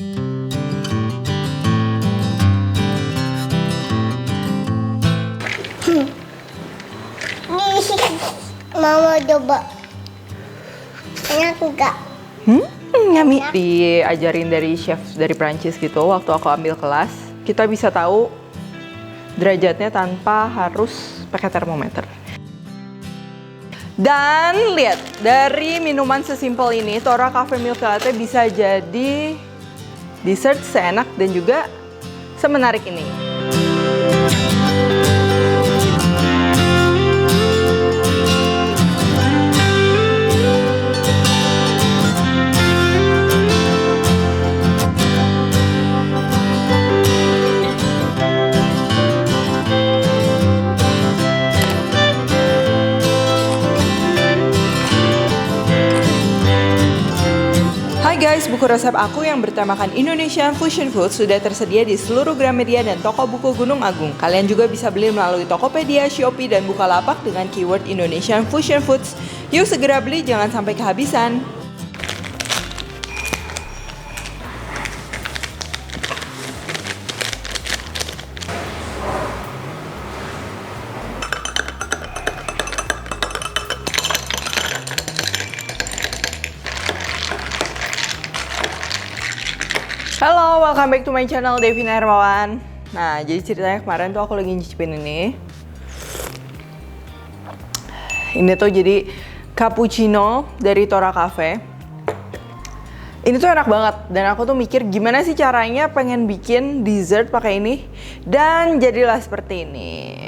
Mama coba. Enak enggak? Yummy. Diajarin dari chef dari Prancis gitu waktu aku ambil kelas. Kita bisa tahu derajatnya tanpa harus pakai termometer. Dan lihat, dari minuman sesimpel ini, Tora Cafe Milk Latte bisa jadi dessert seenak dan juga semenarik ini. Guys, buku resep aku yang bertemakan Indonesian Fusion Food sudah tersedia di seluruh Gramedia dan toko buku Gunung Agung. Kalian juga bisa beli melalui Tokopedia, Shopee, dan Bukalapak dengan keyword Indonesian Fusion Foods. Yuk segera beli, jangan sampai kehabisan. Halo, welcome back to my channel, Devina Hermawan. Nah, jadi ceritanya kemarin tuh aku lagi nyicipin ini. Ini tuh jadi cappuccino dari Tora Cafe. Ini tuh enak banget dan aku tuh mikir gimana sih caranya pengen bikin dessert pakai ini dan jadilah seperti ini.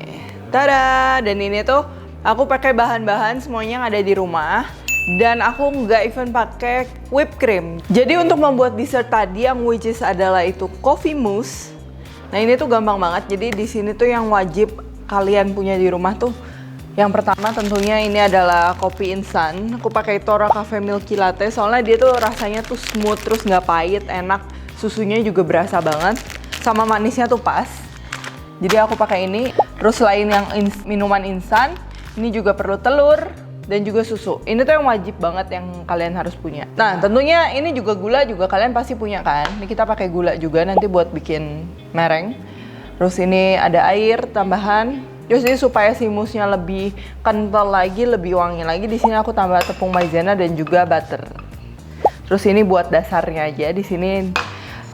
Tada! Dan ini tuh aku pakai bahan-bahan semuanya yang ada di rumah. Dan aku nggak even pakai whipped cream. Jadi untuk membuat dessert tadi yang which is adalah itu coffee mousse. Nah ini tuh gampang banget. Jadi di sini tuh yang wajib kalian punya di rumah tuh. Yang pertama tentunya ini adalah kopi instan. Aku pakai Tora Cafe Milky Latte soalnya dia tuh rasanya tuh smooth terus nggak pahit, enak. Susunya juga berasa banget. Sama manisnya tuh pas. Jadi aku pakai ini. Terus selain yang minuman instan, ini juga perlu telur dan juga susu. Ini tuh yang wajib banget yang kalian harus punya. Nah, tentunya ini juga gula juga kalian pasti punya kan. Ini kita pakai gula juga nanti buat bikin mereng. Terus ini ada air tambahan. Terus ini supaya si mousse-nya lebih kental lagi, lebih wangi lagi. Di sini aku tambah tepung maizena dan juga butter. Terus ini buat dasarnya aja. Di sini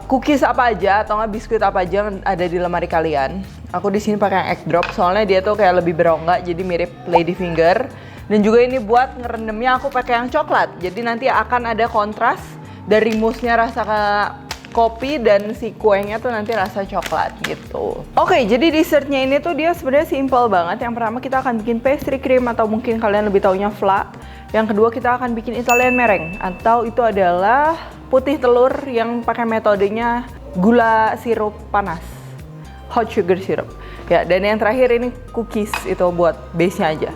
cookies apa aja atau nggak biskuit apa aja yang ada di lemari kalian. Aku di sini pakai yang egg drop soalnya dia tuh kayak lebih berongga jadi mirip lady finger. Dan juga ini buat ngerendamnya aku pakai yang coklat. Jadi nanti akan ada kontras dari mousse-nya rasa kopi dan si kuenya tuh nanti rasa coklat gitu. Oke, jadi dessertnya ini tuh dia sebenarnya simple banget. Yang pertama kita akan bikin pastry cream atau mungkin kalian lebih taunya fla. Yang kedua kita akan bikin Italian meringue atau itu adalah putih telur yang pakai metodenya gula sirup panas. Hot sugar syrup. Ya, dan yang terakhir ini cookies itu buat base-nya aja.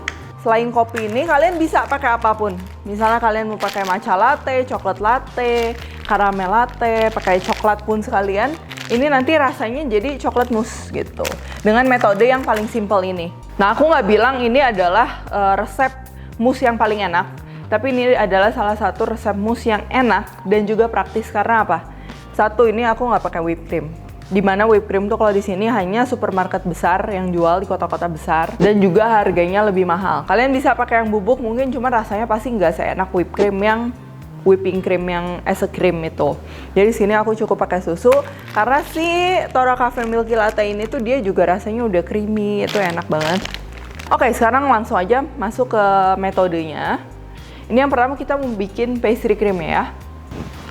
Selain kopi ini, kalian bisa pakai apapun. Misalnya kalian mau pakai matcha latte, coklat latte, caramel latte, pakai coklat pun sekalian. Ini nanti rasanya jadi coklat mousse gitu. Dengan metode yang paling simple ini. Nah, aku nggak bilang ini adalah resep mousse yang paling enak. Tapi ini adalah salah satu resep mousse yang enak dan juga praktis. Karena apa? Satu, ini aku nggak pakai whipped cream. Dimana whipped cream tuh kalau di sini hanya supermarket besar yang jual di kota-kota besar dan juga harganya lebih mahal. Kalian bisa pakai yang bubuk, mungkin cuma rasanya pasti nggak seenak whipped cream yang whipping cream yang as a cream itu. Jadi sini aku cukup pakai susu karena si Tora Cafe Milky Latte ini tuh dia juga rasanya udah creamy, itu enak banget. Oke, sekarang langsung aja masuk ke metodenya. Ini yang pertama kita mau bikin pastry cream ya.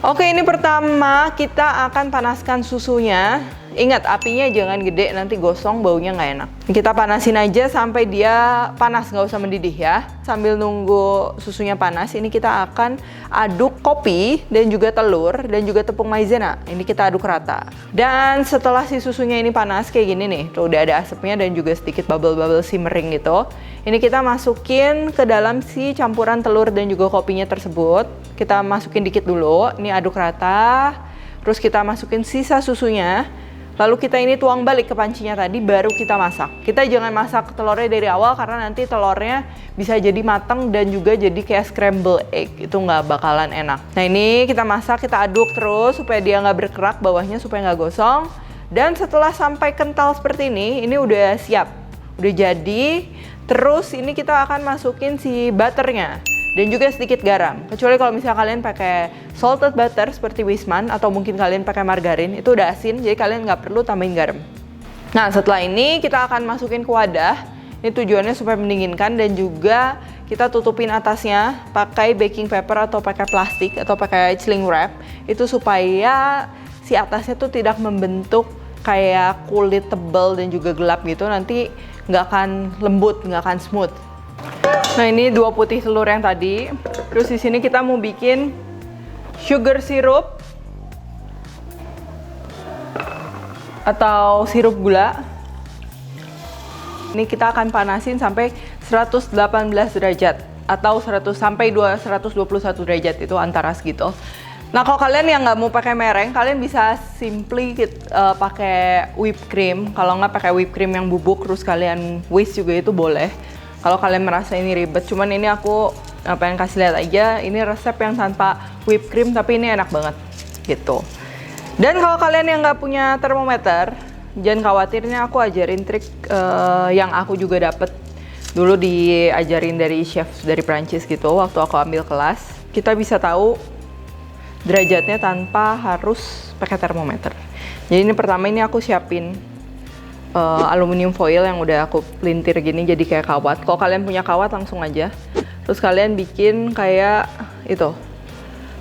Oke, ini pertama kita akan panaskan susunya. Ingat, apinya jangan gede, nanti gosong, baunya nggak enak. Kita panasin aja sampai dia panas, nggak usah mendidih ya. Sambil nunggu susunya panas, ini kita akan aduk kopi dan juga telur dan juga tepung maizena. Ini kita aduk rata. Dan setelah si susunya ini panas kayak gini nih, tuh udah ada asapnya dan juga sedikit bubble-bubble simmering gitu. Ini kita masukin ke dalam si campuran telur dan juga kopinya tersebut. Kita masukin dikit dulu, ini aduk rata. Terus kita masukin sisa susunya. Lalu kita ini tuang balik ke pancinya tadi, baru kita masak. Kita jangan masak telurnya dari awal karena nanti telurnya bisa jadi matang dan juga jadi kayak scramble egg. Itu nggak bakalan enak. Nah ini kita masak, kita aduk terus supaya dia nggak berkerak bawahnya, supaya nggak gosong. Dan setelah sampai kental seperti ini udah siap, udah jadi. Terus ini kita akan masukin si butternya. Dan juga sedikit garam. Kecuali kalau misalnya kalian pakai salted butter seperti Wisman atau mungkin kalian pakai margarin, itu udah asin, jadi kalian nggak perlu tambahin garam. Nah setelah ini kita akan masukin ke wadah. Ini tujuannya supaya mendinginkan dan juga kita tutupin atasnya pakai baking paper atau pakai plastik atau pakai cling wrap. Itu supaya si atasnya tuh tidak membentuk kayak kulit tebal dan juga gelap gitu. Nanti nggak akan lembut, nggak akan smooth. Nah ini 2 putih telur yang tadi. Terus di sini kita mau bikin sugar syrup atau sirup gula. Ini kita akan panasin sampai 118 derajat atau 100 sampai 121 derajat, itu antara segitu. Nah kalau kalian yang nggak mau pakai mereng, kalian bisa simply pakai whipped cream. Kalau nggak pakai whipped cream yang bubuk terus kalian whisk juga itu boleh. Kalau kalian merasa ini ribet, cuman ini aku pengen kasih lihat aja, ini resep yang tanpa whipped cream tapi ini enak banget gitu. Dan kalau kalian yang nggak punya termometer, jangan khawatir, ini aku ajarin trik yang aku juga dapet dulu diajarin dari chef dari Prancis gitu waktu aku ambil kelas. Kita bisa tahu derajatnya tanpa harus pakai termometer. Jadi ini pertama ini aku siapin aluminium foil yang udah aku pelintir gini jadi kayak kawat. Kalau kalian punya kawat langsung aja. Terus kalian bikin kayak itu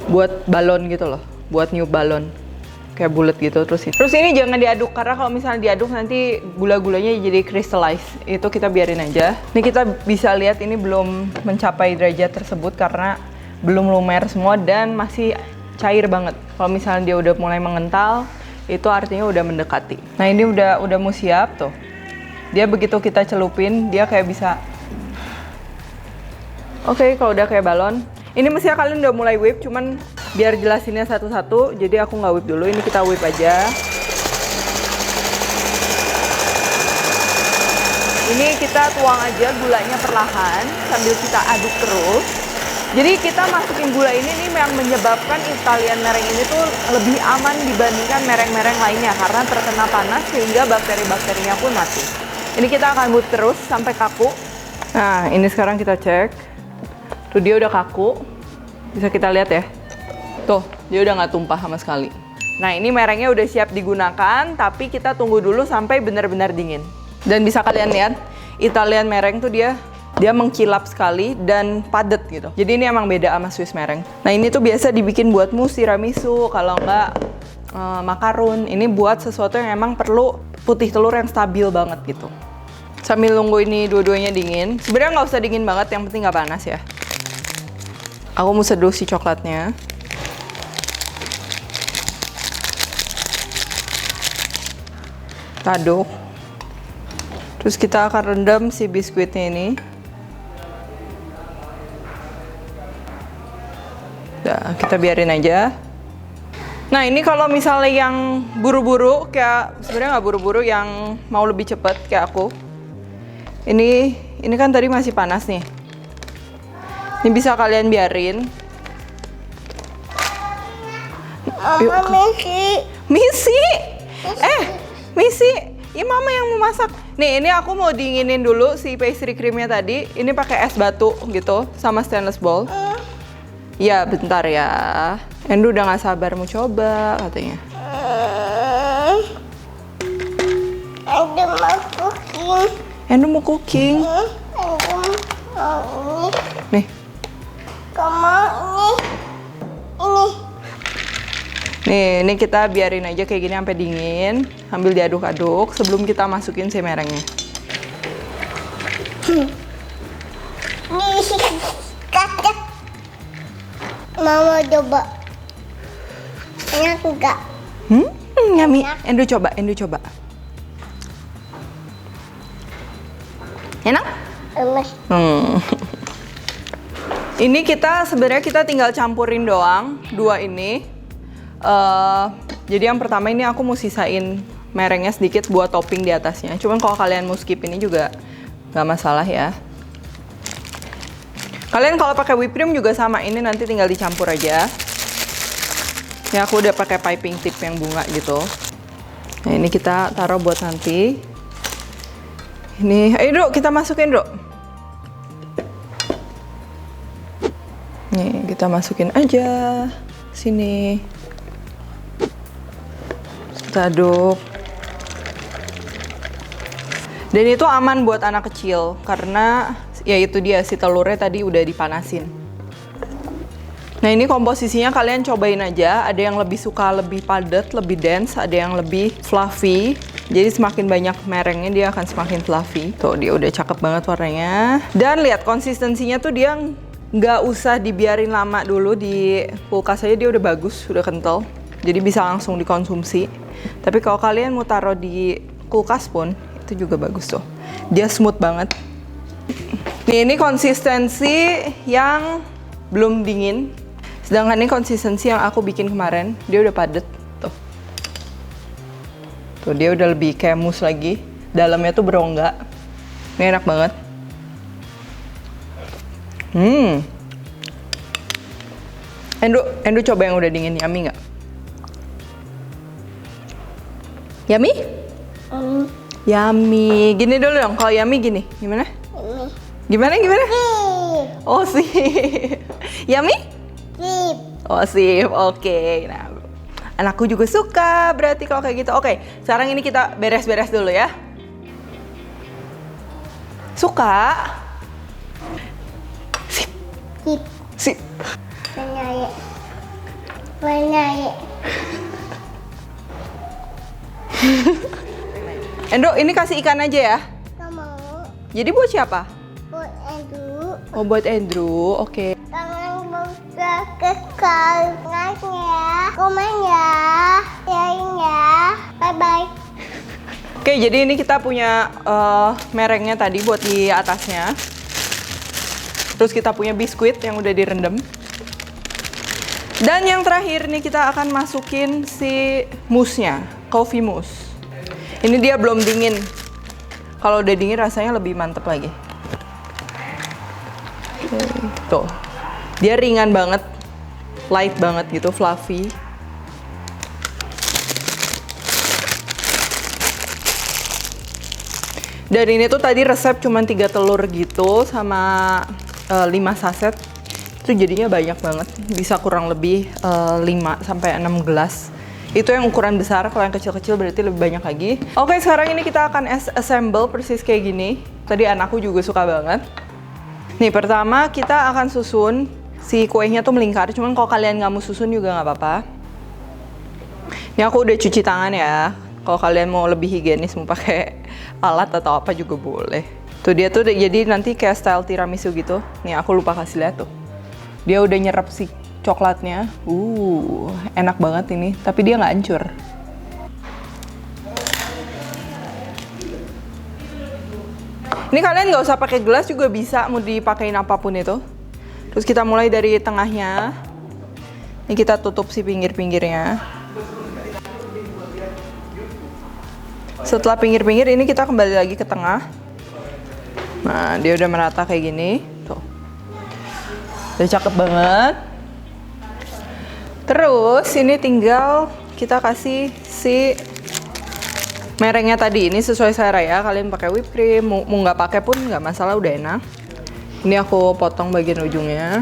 buat balon gitu loh, buat niup balon kayak bulat gitu. Terus ini jangan diaduk karena kalau misalnya diaduk nanti gula-gulanya jadi crystallize. Itu kita biarin aja. Ini kita bisa lihat ini belum mencapai derajat tersebut karena belum lumer semua dan masih cair banget. Kalau misalnya dia udah mulai mengental, itu artinya udah mendekati. Nah ini udah mau siap tuh. Dia begitu kita celupin, dia kayak bisa. Oke, kalau udah kayak balon. Ini mestinya kalian udah mulai whip, cuman biar jelasinnya satu-satu, jadi aku nggak whip dulu. Ini kita whip aja. Ini kita tuang aja gulanya perlahan sambil kita aduk terus. Jadi kita masukin gula ini nih yang menyebabkan Italian mereng ini tuh lebih aman dibandingkan mereng-mereng lainnya karena terkena panas sehingga bakteri-bakterinya pun mati. Ini kita akan whip terus sampai kaku. Nah ini sekarang kita cek. Tuh dia udah kaku. Bisa kita lihat ya. Tuh dia udah nggak tumpah sama sekali. Nah ini merengnya udah siap digunakan, tapi kita tunggu dulu sampai benar-benar dingin. Dan bisa kalian lihat Italian mereng tuh dia mengkilap sekali dan padat gitu. Jadi ini emang beda sama Swiss mereng. Nah ini tuh biasa dibikin buat mousse tiramisu, kalau enggak makarun. Ini buat sesuatu yang emang perlu putih telur yang stabil banget gitu. Sambil nunggu ini dua-duanya dingin. Sebenarnya nggak usah dingin banget, yang penting nggak panas ya. Aku mau seduh si coklatnya. Aduk. Terus kita akan rendam si biskuitnya ini. Nah, kita biarin aja. Nah ini kalau misalnya yang buru-buru, kayak sebenarnya nggak buru-buru, yang mau lebih cepet kayak aku. Ini kan tadi masih panas nih. Ini bisa kalian biarin. Yuk. Misi. Misi. Ini mama yang mau masak. Nih ini aku mau dinginin dulu si pastry creamnya tadi. Ini pakai es batu gitu sama stainless bowl. Ya bentar ya. Endu udah gak sabar mau coba katanya. Endu mau cooking. Nih. Nih, ini kita biarin aja kayak gini sampai dingin, sambil diaduk-aduk sebelum kita masukin si merengnya. Mama coba. Enak enggak? Yummy. Endu coba. Enak? Enak. Ini sebenarnya kita tinggal campurin doang dua ini. Jadi yang pertama ini aku mau sisain merengnya sedikit buat topping di atasnya. Cuman kalau kalian mau skip ini juga nggak masalah ya. Kalian kalau pakai whipped cream juga sama, ini nanti tinggal dicampur aja. Ini aku udah pakai piping tip yang bunga gitu. Nah ini kita taruh buat nanti. Ini, ayo Dok, kita masukin Dok. Nih kita masukin aja sini. Kita aduk. Dan itu aman buat anak kecil karena ya itu dia, si telurnya tadi udah dipanasin. Nah ini komposisinya kalian cobain aja. Ada yang lebih suka lebih padat, lebih dense, ada yang lebih fluffy. Jadi semakin banyak merengnya dia akan semakin fluffy. Tuh dia udah cakep banget warnanya. Dan lihat konsistensinya tuh dia nggak usah dibiarin lama dulu di kulkas aja, dia udah bagus, udah kental. Jadi bisa langsung dikonsumsi. Tapi kalau kalian mau taruh di kulkas pun itu juga bagus tuh. Dia smooth banget. Nih ini konsistensi yang belum dingin. Sedangkan ini konsistensi yang aku bikin kemarin, dia udah padat tuh. Tuh dia udah lebih kayak mousse lagi. Dalamnya tuh berongga. Ini enak banget. Endo coba yang udah dingin, yummy nggak? Yummy? Yummy. Gini dulu dong, kalau yummy gini, gimana? Gimana? Oh sip. Yummy? Sip. Oh sip, oke. Nah, anakku juga suka berarti kalau kayak gitu. Oke, sekarang ini kita beres-beres dulu ya. Suka? Sip. Sip. Menarik. Endo, ini kasih ikan aja ya. Gak mau. Jadi buat siapa? Buat Andrew. Oh, buat Andrew. Oke. Jangan lupa kesalahannya. Komen ya. Share ya. Bye-bye. Oke, jadi ini kita punya merengnya tadi buat di atasnya. Terus kita punya biskuit yang udah direndam. Dan yang terakhir nih kita akan masukin si mousse-nya, coffee mousse. Ini dia belum dingin. Kalau udah dingin rasanya lebih mantep lagi. Tuh, dia ringan banget, light banget gitu, fluffy. Dan ini tuh tadi resep cuma 3 telur gitu sama 5 saset. Itu jadinya banyak banget, bisa kurang lebih 5 sampai 6 gelas. Itu yang ukuran besar, kalau yang kecil-kecil berarti lebih banyak lagi. Oke, sekarang ini kita akan assemble persis kayak gini. Tadi anakku juga suka banget. Nih, pertama kita akan susun si kuenya tuh melingkar. Cuman kalau kalian nggak mau susun juga nggak apa-apa. Ini aku udah cuci tangan ya. Kalau kalian mau lebih higienis, mau pakai alat atau apa juga boleh. Tuh dia tuh jadi nanti kayak style tiramisu gitu. Nih aku lupa kasih lihat tuh. Dia udah nyerap si coklatnya. Enak banget ini. Tapi dia nggak hancur. Ini kalian nggak usah pakai gelas juga bisa, mau dipakein apapun itu. Terus kita mulai dari tengahnya. Ini kita tutup si pinggir-pinggirnya. Setelah pinggir-pinggir ini kita kembali lagi ke tengah. Nah, dia udah merata kayak gini. Tuh. Udah cakep banget. Terus ini tinggal kita kasih si merengnya tadi. Ini sesuai selera ya. Kalian pakai whipped cream, mau nggak pakai pun nggak masalah, udah enak. Ini aku potong bagian ujungnya.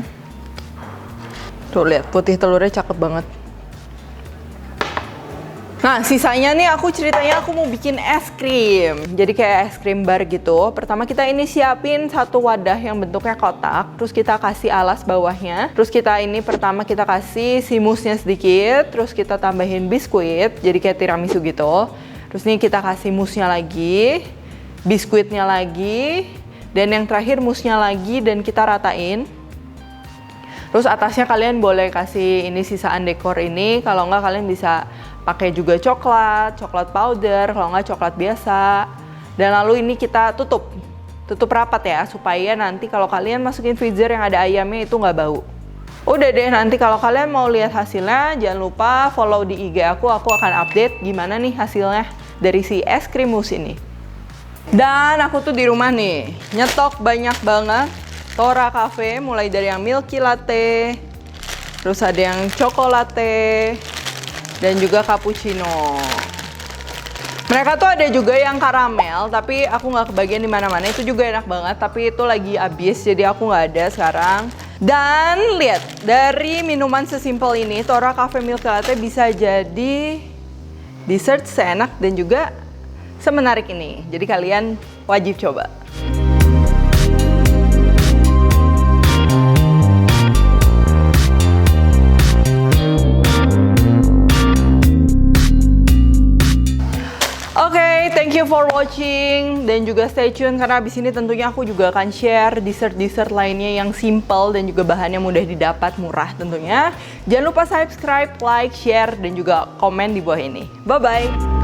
Tuh lihat, putih telurnya cakep banget. Nah, sisanya nih aku ceritanya aku mau bikin es krim. Jadi kayak es krim bar gitu. Pertama kita ini siapin satu wadah yang bentuknya kotak. Terus kita kasih alas bawahnya. Terus kita ini pertama kita kasih si mousse-nya sedikit. Terus kita tambahin biskuit. Jadi kayak tiramisu gitu. Terus nih kita kasih mousse-nya lagi. Biskuitnya lagi. Dan yang terakhir mousse-nya lagi dan kita ratain. Terus atasnya kalian boleh kasih ini sisaan dekor ini. Kalau enggak kalian bisa pakai juga coklat powder, kalau nggak coklat biasa. Dan lalu ini kita tutup rapat ya, supaya nanti kalau kalian masukin freezer yang ada ayamnya itu nggak bau. Udah deh, nanti kalau kalian mau lihat hasilnya, jangan lupa follow di IG aku akan update gimana nih hasilnya. dari si es krim mousse ini. Dan aku tuh di rumah nih, nyetok banyak banget Tora Cafe, mulai dari yang milky latte, terus ada yang chocolate, dan juga cappuccino. Mereka tuh ada juga yang karamel, tapi aku nggak kebagian di mana-mana. Itu juga enak banget, tapi itu lagi habis, jadi aku nggak ada sekarang. Dan lihat, dari minuman sesimpel ini, Tora Cafe Milky Latte bisa jadi dessert seenak dan juga semenarik ini. Jadi kalian wajib coba. Oke, thank you for watching dan juga stay tune karena abis ini tentunya aku juga akan share dessert-dessert lainnya yang simple dan juga bahannya mudah didapat, murah tentunya. Jangan lupa subscribe, like, share, dan juga komen di bawah ini. Bye-bye!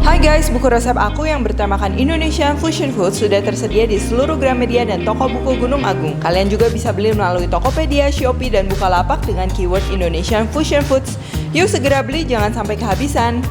Hai guys, buku resep aku yang bertemakan Indonesian Fusion Food sudah tersedia di seluruh Gramedia dan toko buku Gunung Agung. Kalian juga bisa beli melalui Tokopedia, Shopee, dan Bukalapak dengan keyword Indonesian Fusion Foods. Yuk segera beli, jangan sampai kehabisan.